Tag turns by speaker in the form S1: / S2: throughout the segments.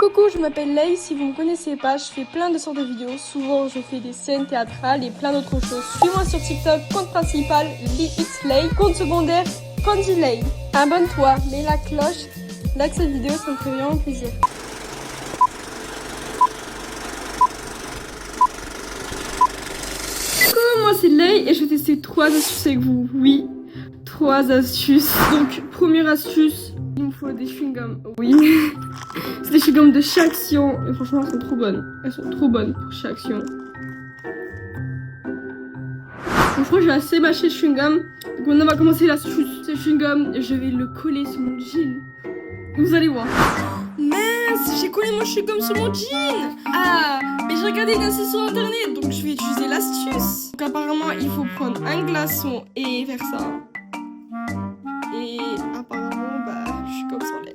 S1: Coucou, je m'appelle Lei, si vous me connaissez pas, je fais plein de sortes de vidéos, souvent je fais des scènes théâtrales et plein d'autres choses. Suis-moi sur TikTok, compte principal, LiXLei, compte secondaire, CandyLei. Abonne-toi, mets la cloche, like cette vidéo, ça me fait vraiment plaisir. Coucou, moi c'est Lei et je vais tester 3 astuces avec vous, oui, 3 astuces. Donc, première astuce, il me faut des chewing-gums, oui. C'est des chewing-gums de chez Action. Et franchement, elles sont trop bonnes. Elles sont trop bonnes pour chez Action. Donc, je crois que j'ai assez mâché le chewing-gum. Donc maintenant, on va commencer l'astuce. Ce chewing-gum, je vais le coller sur mon jean. Et vous allez voir. Mince, j'ai collé mon chewing-gum sur mon jean. Ah, mais j'ai regardé une astuce sur internet. Donc, je vais utiliser l'astuce. Donc, apparemment, il faut prendre un glaçon et faire ça. Et apparemment, je suis comme ça en l'air.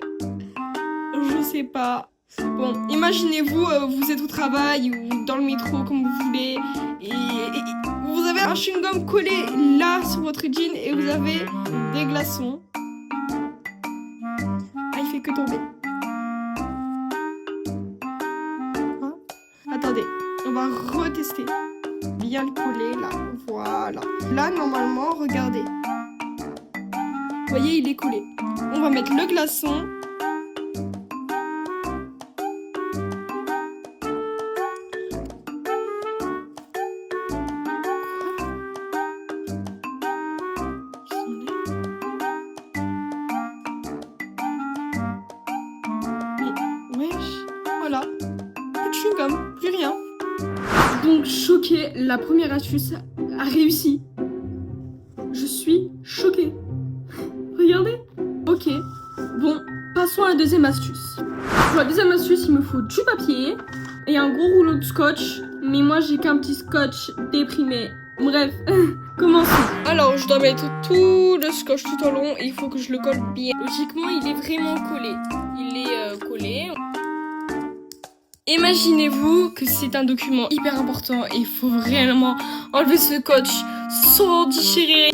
S1: Je sais pas. Bon, imaginez-vous, vous êtes au travail ou dans le métro, comme vous voulez, et vous avez un chewing-gum collé là sur votre jean et vous avez des glaçons. Ah, il fait que tomber. Hein? Attendez, on va retester. Bien le coller là, voilà. Là, normalement, regardez. Vous voyez, il est collé. On va mettre le glaçon. Voilà, plus de chewing-gum, plus rien. Donc choquée, la première astuce a réussi. Je suis choquée. Regardez. Ok, bon, passons à la deuxième astuce. Pour la deuxième astuce, il me faut du papier et un gros rouleau de scotch. Mais moi, j'ai qu'un petit scotch déprimé. Bref, commençons. Alors, je dois mettre tout le scotch tout au long et il faut que je le colle bien. Logiquement, il est vraiment collé. Il est collé. Imaginez-vous que c'est un document hyper important et il faut vraiment enlever ce scotch sans déchirer.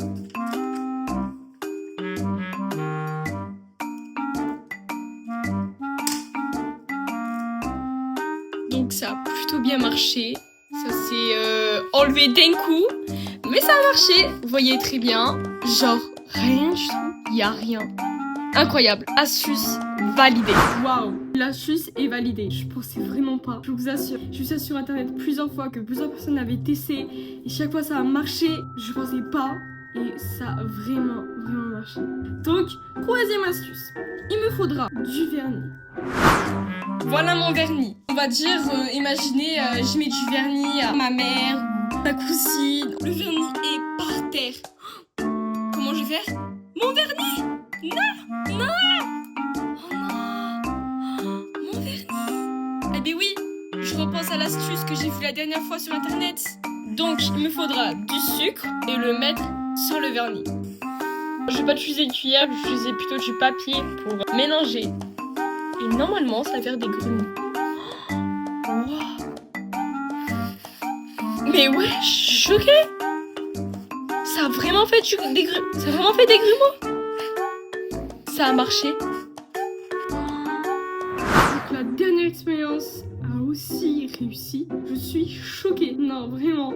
S1: Donc ça a plutôt bien marché. Ça s'est enlevé d'un coup. Mais ça a marché. Vous voyez très bien. Genre rien du tout. Il n'y a rien. Incroyable. Astuce validée. Waouh. L'astuce est validée. Je pensais vraiment pas. Je vous assure. J'ai vu ça sur internet plusieurs fois que plusieurs personnes avaient testé. Et chaque fois ça a marché. Je pensais pas. Et ça a vraiment marché. Donc, troisième astuce. Il me faudra du vernis. Voilà mon vernis. On va dire, imaginez, je mets du vernis à ma mère ou ma cousine. Le vernis est par terre. Comment je vais faire? Mon vernis! Non! Non! Oh non! Mon vernis! Eh bien oui, je repense à l'astuce que j'ai vue la dernière fois sur internet. Donc, il me faudra du sucre et le mettre sur le vernis. Je vais pas utiliser une cuillère, je vais utiliser plutôt du papier pour mélanger. Et normalement, ça va faire des grumeaux. Wow. Mais ouais, je suis choquée. Ça a vraiment fait des grumeaux. Ça a marché. Donc la dernière expérience a aussi réussi. Je suis choquée. Non, vraiment.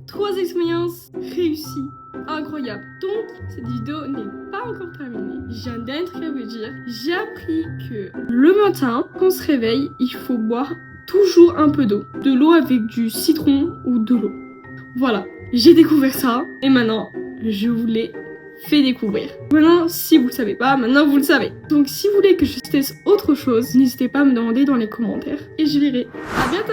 S1: 3 expériences réussies. Incroyable. Donc, cette vidéo n'est pas encore terminée. J'ai un dernier truc à vous dire. J'ai appris que le matin, quand on se réveille, il faut boire toujours un peu d'eau. De l'eau avec du citron ou de l'eau. Voilà. J'ai découvert ça. Et maintenant, je vous l'ai fait découvrir. Maintenant, si vous le savez pas, maintenant vous le savez. Donc, si vous voulez que je teste autre chose, n'hésitez pas à me demander dans les commentaires. Et je verrai. À bientôt!